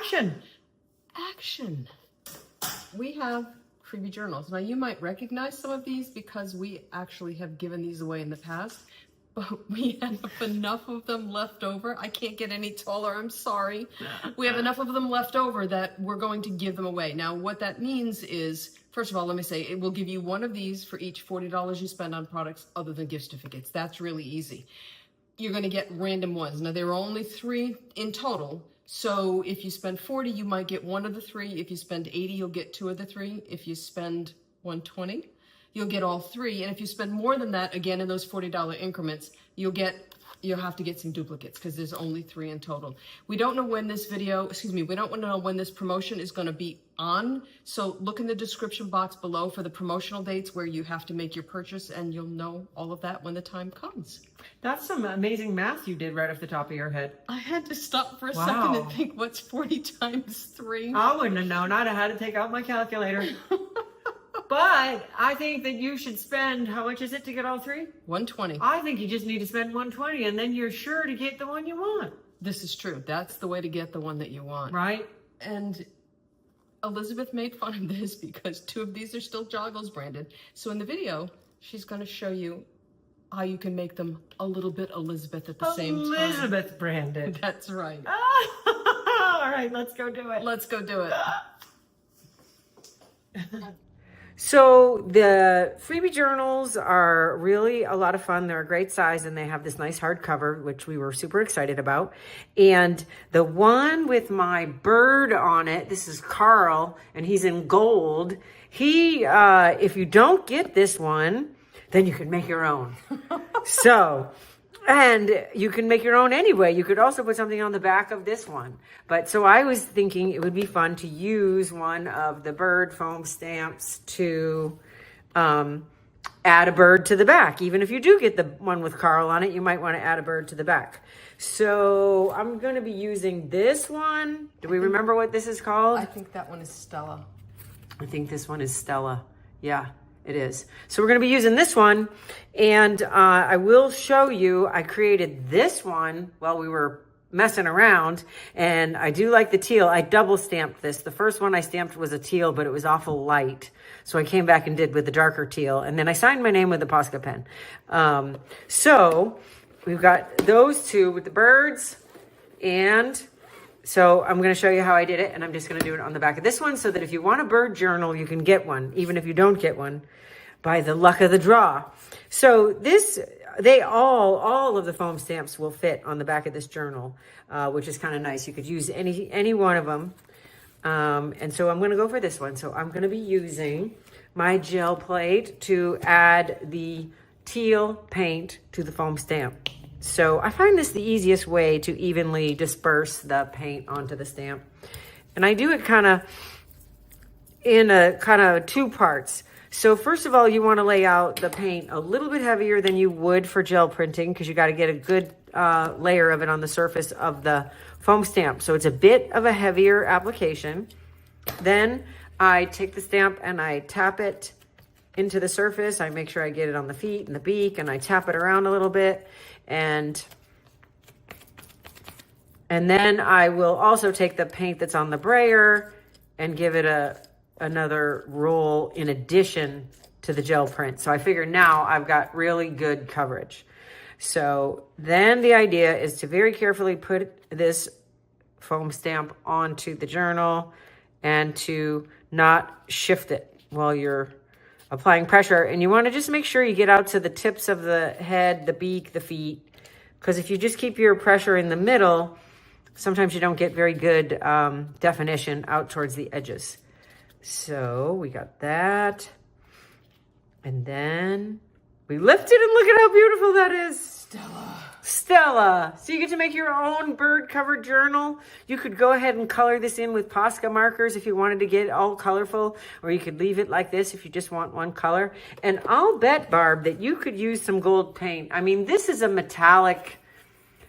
action. Action. We have freebie journals. Now you might recognize some of these because we actually have given these away in the past, but we have enough of them left over. I can't get any taller, I'm sorry. We have enough of them left over that we're going to give them away. Now what that means is, first of all, let me say, it will give you one of these for each $40 you spend on products other than gift certificates. That's really easy. You're gonna get random ones. Now there are only 3 in total. So if you spend 40, you might get 1 of the 3. If you spend 80, you'll get 2 of the 3. If you spend 120, you'll get all 3. And if you spend more than that, again, in those $40 increments, you'll have to get some duplicates because there's only 3 in total. We don't know when this we don't know when this promotion is going to be on. So look in the description box below for the promotional dates where you have to make your purchase, and you'll know all of that when the time comes. That's some amazing math you did right off the top of your head. I had to stop for a second and think, what's 40 times 3? I wouldn't have known. I'd have had to take out my calculator. But I think that you should spend, how much is it to get all 3? 120. I think you just need to spend 120 and then you're sure to get the one you want. This is true. That's the way to get the one that you want. Right? And Elizabeth made fun of this because 2 of these are still Joggles branded. So in the video, she's going to show you how you can make them a little bit Elizabeth at the same time. Elizabeth branded. That's right. All right, let's go do it. Let's go do it. So the freebie journals are really a lot of fun. They're a great size and they have this nice hardcover, which we were super excited about. And the one with my bird on it, this is Carl, and he's in gold. He, if you don't get this one, then you can make your own. And you can make your own anyway. You could also put something on the back of this one. But so I was thinking it would be fun to use one of the bird foam stamps to add a bird to the back. Even if you do get the one with Carl on it, you might want to add a bird to the back. So I'm going to be using this one. Do we remember what this is called? I think that one is Stella. I think this one is Stella. Yeah. It is. So we're going to be using this one, and I will show you, I created this one while we were messing around, and I do like the teal. I double stamped this. The first one I stamped was a teal, but it was awful light. So I came back and did with the darker teal, and then I signed my name with the Posca pen. So we've got those 2 with the birds, and so I'm going to show you how I did it, and I'm just going to do it on the back of this one so that if you want a bird journal, you can get one, even if you don't get one, by the luck of the draw. So this, all of the foam stamps will fit on the back of this journal, which is kind of nice. You could use any one of them. And so I'm going to go for this one. So I'm going to be using my gel plate to add the teal paint to the foam stamp. So I find this the easiest way to evenly disperse the paint onto the stamp. And I do it kind of in a kind of 2 parts. So first of all, you want to lay out the paint a little bit heavier than you would for gel printing because you got to get a good layer of it on the surface of the foam stamp. So it's a bit of a heavier application. Then I take the stamp and I tap it into the surface. I make sure I get it on the feet and the beak, and I tap it around a little bit. And then I will also take the paint that's on the brayer and give it another roll in addition to the gel print. So I figure now I've got really good coverage. So then the idea is to very carefully put this foam stamp onto the journal and to not shift it while you're applying pressure. And you want to just make sure you get out to the tips of the head, the beak, the feet, because if you just keep your pressure in the middle, sometimes you don't get very good definition out towards the edges. So we got that. And then we lift it, and look at how beautiful that is. Stella. So you get to make your own bird covered journal. You could go ahead and color this in with Posca markers if you wanted to get all colorful, or you could leave it like this if you just want one color. And I'll bet, Barb, that you could use some gold paint. I mean, this is a metallic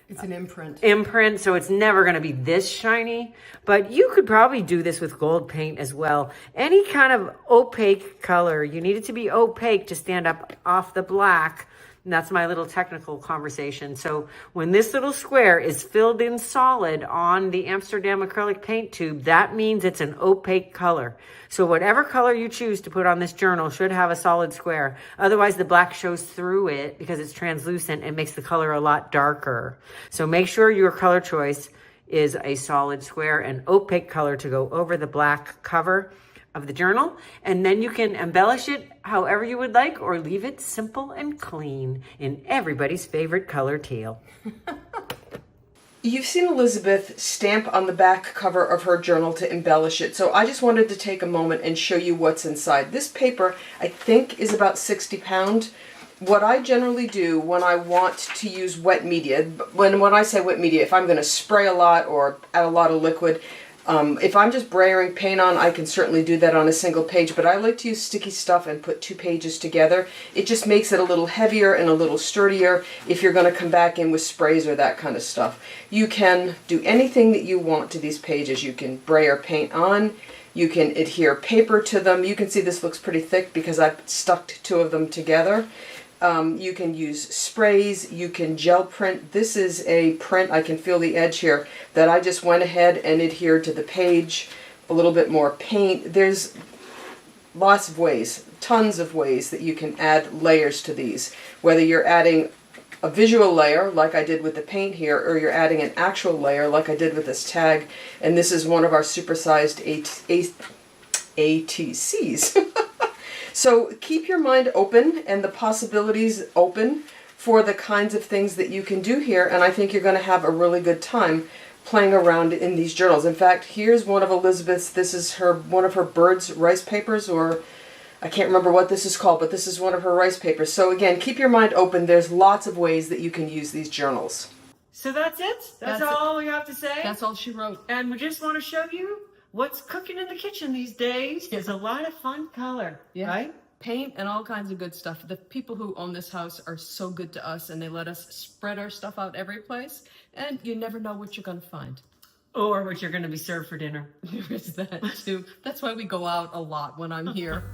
It's an imprint. Imprint, so it's never going to be this shiny. But you could probably do this with gold paint as well. Any kind of opaque color. You need it to be opaque to stand up off the black And that's my little technical conversation. So when this little square is filled in solid on the Amsterdam acrylic paint tube, that means it's an opaque color. So whatever color you choose to put on this journal should have a solid square. Otherwise, the black shows through it because it's translucent and makes the color a lot darker. So make sure your color choice is a solid square, an opaque color to go over the black cover of the journal, and then you can embellish it however you would like or leave it simple and clean in everybody's favorite color teal. You've seen Elizabeth stamp on the back cover of her journal to embellish it, so I just wanted to take a moment and show you what's inside. This paper, I think, is about 60 pounds. What I generally do when I want to use wet media, when I say wet media, if I'm going to spray a lot or add a lot of liquid, if I'm just brayering paint on, I can certainly do that on a single page, but I like to use sticky stuff and put 2 pages together. It just makes it a little heavier and a little sturdier if you're going to come back in with sprays or that kind of stuff. You can do anything that you want to these pages. You can bray or paint on. You can adhere paper to them. You can see this looks pretty thick because I've stuck 2 of them together. You can use sprays, you can gel print. This is a print, I can feel the edge here, that I just went ahead and adhered to the page. A little bit more paint. There's lots of ways, tons of ways that you can add layers to these. Whether you're adding a visual layer, like I did with the paint here, or you're adding an actual layer, like I did with this tag. And this is one of our supersized ATCs. So keep your mind open and the possibilities open for the kinds of things that you can do here, and I think you're going to have a really good time playing around in these journals. In fact, here's one of Elizabeth's. This is one of her bird's rice papers, or I can't remember what this is called, but this is one of her rice papers. So again, keep your mind open. There's lots of ways that you can use these journals. So that's it? That's all we have to say? That's all she wrote. And we just want to show you what's cooking in the kitchen these days. There's a lot of fun color, right? Paint and all kinds of good stuff. The people who own this house are so good to us, and they let us spread our stuff out every place, and you never know what you're going to find. Or what you're going to be served for dinner. There's that too. That's why we go out a lot when I'm here.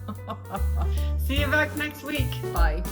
See you back next week. Bye.